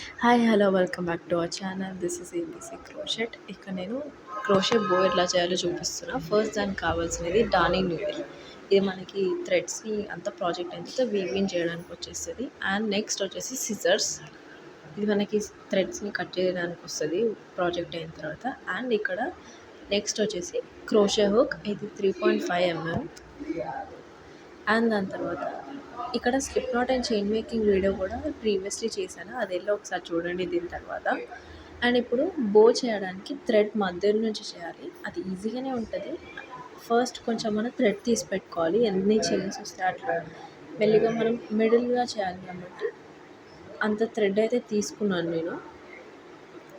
Hi hello welcome back to our channel. This is ABC crochet. ఇక్కడ నేను crochet బో ఎట్లా చేయాలో చూపిస్తున్నా. ఫస్ట్ దానికి కావాల్సినది డార్నింగ్ నీడిల్. ఇది మనకి థ్రెడ్స్ని అంత ప్రాజెక్ట్ అంతా వీవింగ్ చేయడానికి వచ్చేస్తుంది. అండ్ నెక్స్ట్ వచ్చేసి సిజర్స్. ఇది మనకి థ్రెడ్స్ని కట్ చేయడానికి వస్తుంది ప్రాజెక్ట్ అయిన తర్వాత. అండ్ ఇక్కడ నెక్స్ట్ వచ్చేసి క్రోషే హుక్. ఇది 3.5 mm. అండ్ దాని తర్వాత ఇక్కడ slip not and chain making video కూడా ప్రీవియస్లీ చేశాను, అది వెళ్ళి ఒకసారి చూడండి దీని తర్వాత. అండ్ ఇప్పుడు బో చేయడానికి థ్రెడ్ మధ్య నుంచి చేయాలి. అది ఈజీగానే ఉంటుంది. ఫస్ట్ కొంచెం మనం థ్రెడ్ తీసి పెట్టుకోవాలి, ఎన్ని చైన్స్ వస్తాయి అట్లా. మెల్లిగా మనం మిడిల్గా చేయాలి కాబట్టి అంత థ్రెడ్ అయితే తీసుకున్నాను నేను.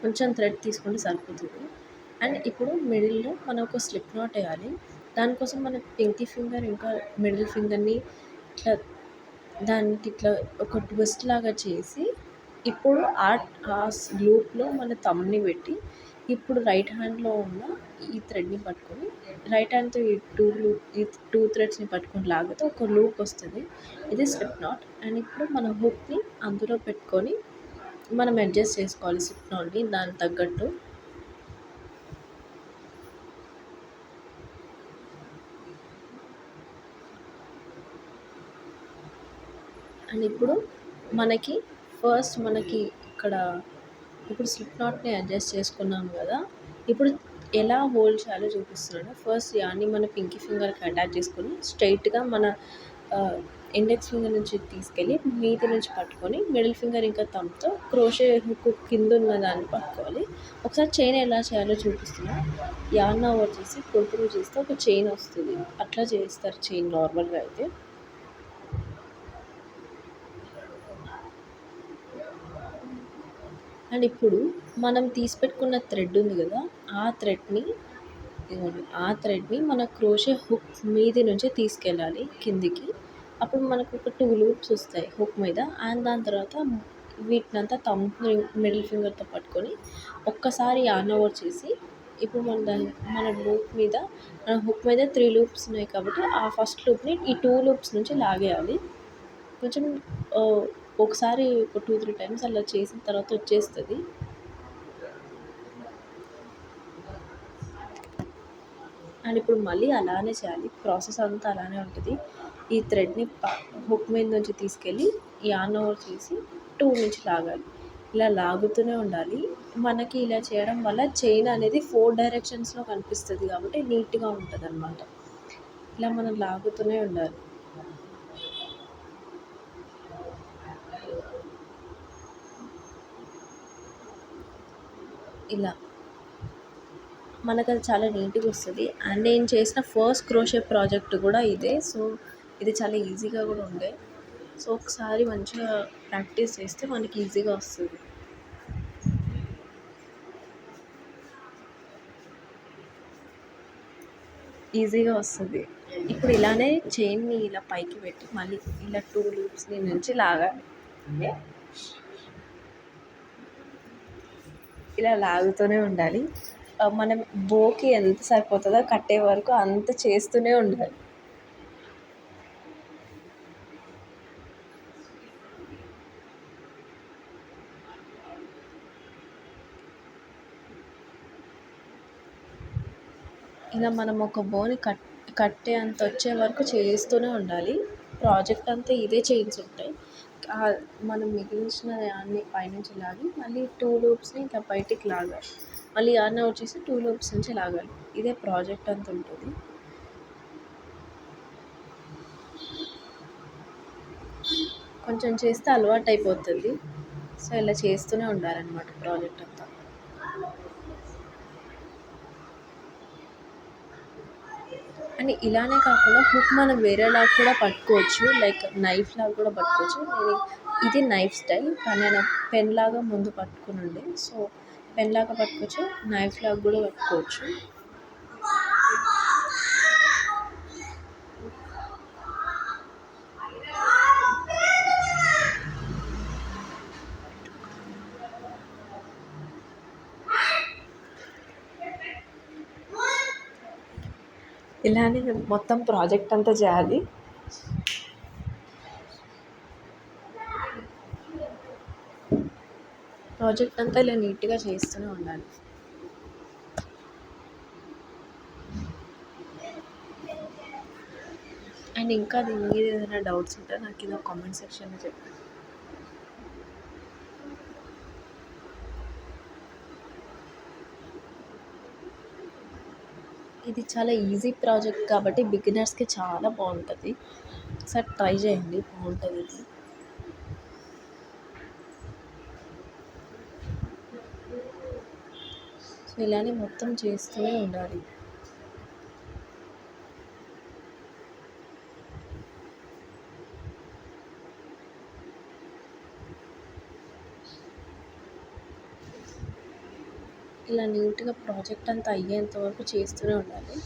కొంచెం థ్రెడ్ తీసుకుంటే సరిపోతుంది. అండ్ ఇప్పుడు మిడిల్లో మనం ఒక స్లిప్ నాట్ వేయాలి. దానికోసం మన పింకీ ఫింగర్ ఇంకా మిడిల్ ఫింగర్ని ఇట్లా దానికి ఇట్లా ఒక ట్విస్ట్ లాగా చేసి ఇప్పుడు ఆ లూప్లో మన థంబ్ని పెట్టి ఇప్పుడు రైట్ హ్యాండ్లో ఉన్న ఈ థ్రెడ్ని పట్టుకొని రైట్ హ్యాండ్తో ఈ టూ థ్రెడ్స్ని పట్టుకొని లాగితే ఒక లూప్ వస్తుంది. ఇది స్లిప్ నాట్. అండ్ ఇప్పుడు మన హుక్ని అందులో పెట్టుకొని మనం అడ్జస్ట్ చేసుకోవాలి స్లిప్ నాట్ని దానికి తగ్గట్టు. అండ్ ఇప్పుడు మనకి ఇక్కడ ఇప్పుడు స్లిప్ నాట్ని అడ్జస్ట్ చేసుకున్నాం కదా. ఇప్పుడు ఎలా హోల్డ్ చేయాలో చూపిస్తున్నాను. ఫస్ట్ యాన్ని మన పింకీ ఫింగర్కి అటాచ్ చేసుకొని స్ట్రైట్గా మన ఇండెక్స్ ఫింగర్ నుంచి తీసుకెళ్ళి మీది నుంచి పట్టుకొని మిడిల్ ఫింగర్ ఇంకా థంబ్తో క్రోషే హుక్ కింద ఉన్న దాన్ని పట్టుకోవాలి. ఒకసారి చైన్ ఎలా చేయాలో చూపిస్తున్నా. యాన్న వచ్చేసి పొడుపులు చేస్తే ఒక చైన్ వస్తుంది, అట్లా చేస్తారు చైన్ నార్మల్గా అయితే. అండ్ ఇప్పుడు మనం తీసి పెట్టుకున్న థ్రెడ్ ఉంది కదా, ఆ థ్రెడ్ని మన క్రోషే హుక్ మీది నుంచి తీసుకెళ్ళాలి కిందికి. అప్పుడు మనకు ఒక 2 లూప్స్ వస్తాయి హుక్ మీద. అండ్ దాని తర్వాత వీటినంతా మిడిల్ ఫింగర్తో పట్టుకొని ఒక్కసారి యార్న్ ఓవర్ చేసి ఇప్పుడు మన లూప్ మీద మన హుక్ మీద 3 లూప్స్ ఉన్నాయి కాబట్టి ఆ ఫస్ట్ లూప్ని ఈ 2 లూప్స్ నుంచి లాగేయాలి. కొంచెం ఒకసారి ఒక 2-3 టైమ్స్ అలా చేసిన తర్వాత వచ్చేస్తుంది. అండ్ ఇప్పుడు మళ్ళీ అలానే చేయాలి, ప్రాసెస్ అంతా అలానే ఉంటుంది. ఈ థ్రెడ్ని హుక్ మీద నుంచి తీసుకెళ్ళి యార్న్ ఓవర్ చేసి 2 నుంచి లాగాలి. ఇలా లాగుతూనే ఉండాలి. మనకి ఇలా చేయడం వల్ల చైన్ అనేది 4 డైరెక్షన్స్లో కనిపిస్తుంది కాబట్టి నీట్గా ఉంటుంది అన్నమాట. ఇలా మనం లాగుతూనే ఉండాలి. ఇలా మనకు అది చాలా నీట్గా వస్తుంది. అండ్ నేను చేసిన ఫస్ట్ క్రోషే ప్రాజెక్ట్ కూడా ఇదే. సో ఇది చాలా ఈజీగా కూడా ఉండే. సో ఒకసారి మంచిగా ప్రాక్టీస్ చేస్తే మనకి ఈజీగా వస్తుంది. ఇప్పుడు ఇలానే చైన్ని ఇలా పైకి పెట్టి మళ్ళీ ఇలా 2 లూప్స్ని నుంచి లాగాలి. ఇలా లాగుతూనే ఉండాలి. మనం బోకి ఎంత సరిపోతుందో కట్టే వరకు అంత చేస్తూనే ఉండాలి. ఇలా మనం ఒక బోని కట్టే అంత వచ్చే వరకు చేస్తూనే ఉండాలి. ప్రాజెక్ట్ అంతా ఇదే చైన్స్ ఉంటాయి. మనం మిగిలించిన దాన్ని పైనుంచి లాగి మళ్ళీ 2 లూప్స్ని ఇట్లా బయటికి లాగాలి. మళ్ళీ యార్న్ ఓవర్ చేసి 2 లూప్స్ నుంచి లాగాలి. ఇదే ప్రాజెక్ట్ అంతా ఉంటుంది. కొంచెం చేస్తే అలవాటు అయిపోతుంది. సో ఇలా చేస్తూనే ఉండాలన్నమాట ప్రాజెక్ట్ అంతా. అండ్ ఇలానే కాకుండా హుక్ మనం వేరేలాగా కూడా పట్టుకోవచ్చు, లైక్ నైఫ్ లాగా కూడా పట్టుకోవచ్చు. ఇది నైఫ్ స్టైల్, కానీ నేను పెన్ లాగా ముందు పట్టుకుని ఉండే. సో పెన్ లాగా పట్టుకోవచ్చు, నైఫ్ లాగా కూడా పట్టుకోవచ్చు. ఇలానే మొత్తం ప్రాజెక్ట్ అంతా చేయాలి. ప్రాజెక్ట్ అంతా ఇలా నీట్గా చేస్తూనే ఉండాలి. అండ్ ఇంకా దీని మీద ఏదైనా డౌట్స్ ఉంటే నాకు కింద కామెంట్ సెక్షన్లో చెప్పండి. ఇది చాలా ఈజీ ప్రాజెక్ట్ కాబట్టి బిగినర్స్కి చాలా బాగుంటుంది. ఒకసారి ట్రై చేయండి, బాగుంటుంది ఇది. సో ఇలానే మొత్తం చేస్తూనే ఉండాలి. ఇలా నీట్గా ప్రాజెక్ట్ అంతా అయ్యేంత వరకు చేస్తూనే ఉండాలి.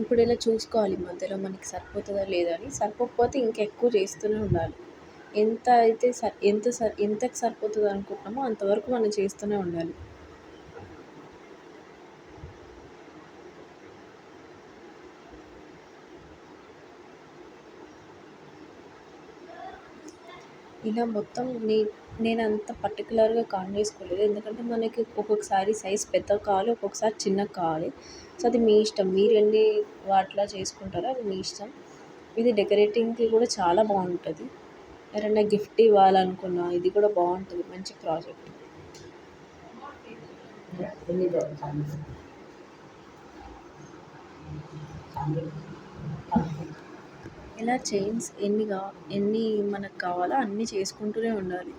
ఇప్పుడు ఇలా చూసుకోవాలి మధ్యలో మనకి సరిపోతుందా లేదా అని. సరిపోకపోతే ఇంకెక్కువ చేస్తూనే ఉండాలి. ఎంత అయితే ఎంతకు సరిపోతుంది అనుకుంటున్నామో అంతవరకు మనం చేస్తూనే ఉండాలి. ఇలా మొత్తం నేను అంత పర్టికులర్గా కౌంట్ చేసుకోలేదు. ఎందుకంటే మనకి ఒక్కొక్కసారి సైజ్ పెద్దగా కావాలి, ఒక్కొక్కసారి చిన్నగా కావాలి. సో అది మీ ఇష్టం, మీరు ఎన్ని వాటిలా చేసుకుంటారో అది మీ ఇష్టం. ఇది డెకరేటింగ్కి కూడా చాలా బాగుంటుంది. ఎవరైనా గిఫ్ట్ ఇవ్వాలనుకున్నా ఇది కూడా బాగుంటుంది, మంచి ప్రాజెక్ట్. ఇలా చైన్స్ ఎన్ని మనకు కావాలో అన్నీ చేసుకుంటూనే ఉండాలి.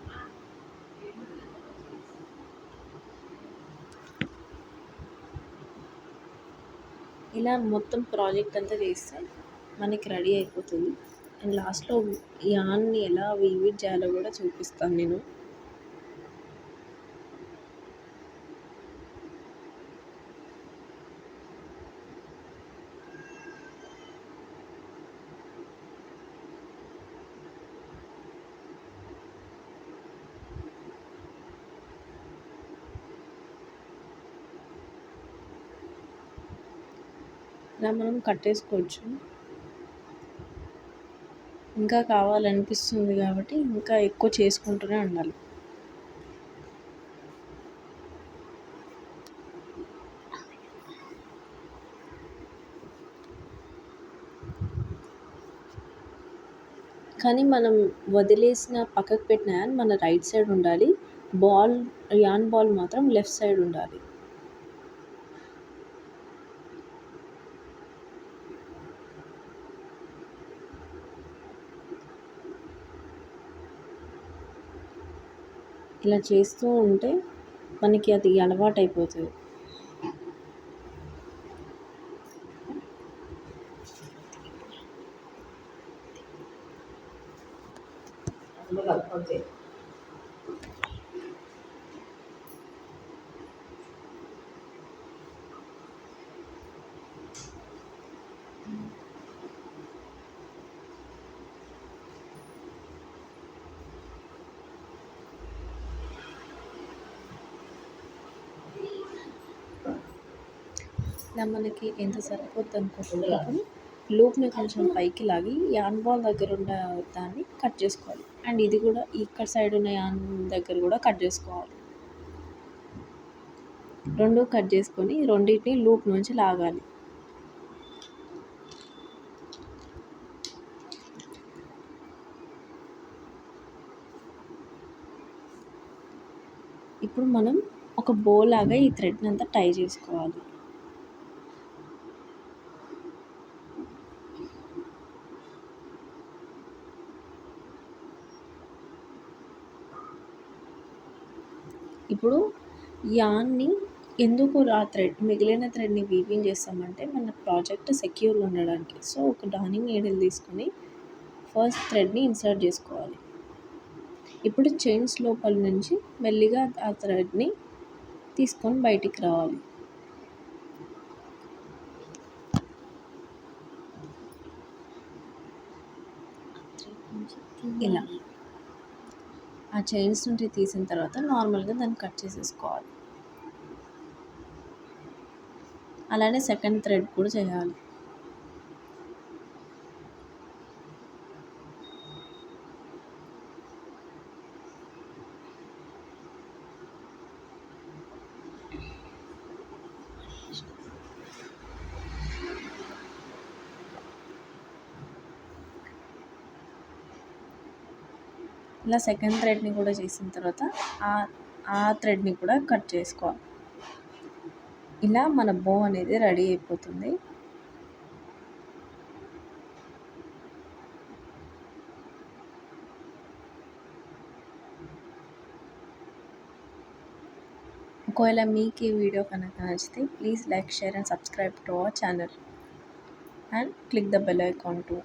ఇలా మొత్తం ప్రాజెక్ట్ అంతా చేస్తే మనకి రెడీ అయిపోతుంది. అండ్ లాస్ట్లో యాన్ని ఎలా వీవిట్ చేయాలో కూడా చూపిస్తాను నేను. ఇలా మనం కట్టేసుకోవచ్చు. ఇంకా కావాలనిపిస్తుంది కాబట్టి ఇంకా ఎక్కువ చేసుకుంటూనే ఉండాలి. కానీ మనం వదిలేసిన పక్కకు పెట్టిన యాన్ మన రైట్ సైడ్ ఉండాలి. యాన్ బాల్ మాత్రం లెఫ్ట్ సైడ్ ఉండాలి. ఇలా చేస్తూ ఉంటే మనకి అది అలవాటు అయిపోతుంది. ఇలా మనకి ఎంత సరిపోద్ది అనుకుంటున్నప్పుడు లూప్ని కొంచెం పైకి లాగి యాన్ బాల్ దగ్గర ఉన్న దాన్ని కట్ చేసుకోవాలి. అండ్ ఇది కూడా ఇక్కడ సైడ్ ఉన్న యాన్ దగ్గర కూడా కట్ చేసుకోవాలి. రెండు కట్ చేసుకొని రెండింటిని లూప్ నుంచి లాగాలి. ఇప్పుడు మనం ఒక బో లాగా ఈ థ్రెడ్ని అంతా టై చేసుకోవాలి. ఇప్పుడు యాన్ని ఎందుకు మిగిలిన థ్రెడ్ని వీవింగ్ చేస్తామంటే మన ప్రాజెక్ట్ సెక్యూర్గా ఉండడానికి. సో ఒక డార్నింగ్ నీడిల్ తీసుకొని ఫస్ట్ థ్రెడ్ని ఇన్సర్ట్ చేసుకోవాలి. ఇప్పుడు చైన్స్ లోపల నుంచి మెల్లిగా ఆ థ్రెడ్ని తీసుకొని బయటికి రావాలి. ఇలా ఆ చైన్స్ నుండి తీసిన తర్వాత నార్మల్గా దాన్ని కట్ చేసేసుకోవాలి. అలానే సెకండ్ థ్రెడ్ కూడా చేయాలి. ఇలా సెకండ్ థ్రెడ్ని కూడా చేసిన తర్వాత ఆ థ్రెడ్ని కూడా కట్ చేసుకోవాలి. ఇలా మన బో అనేది రెడీ అయిపోతుంది. ఒకవేళ మీకు ఈ వీడియో కనుక నచ్చితే please like, share and subscribe to our channel and click the bell icon too.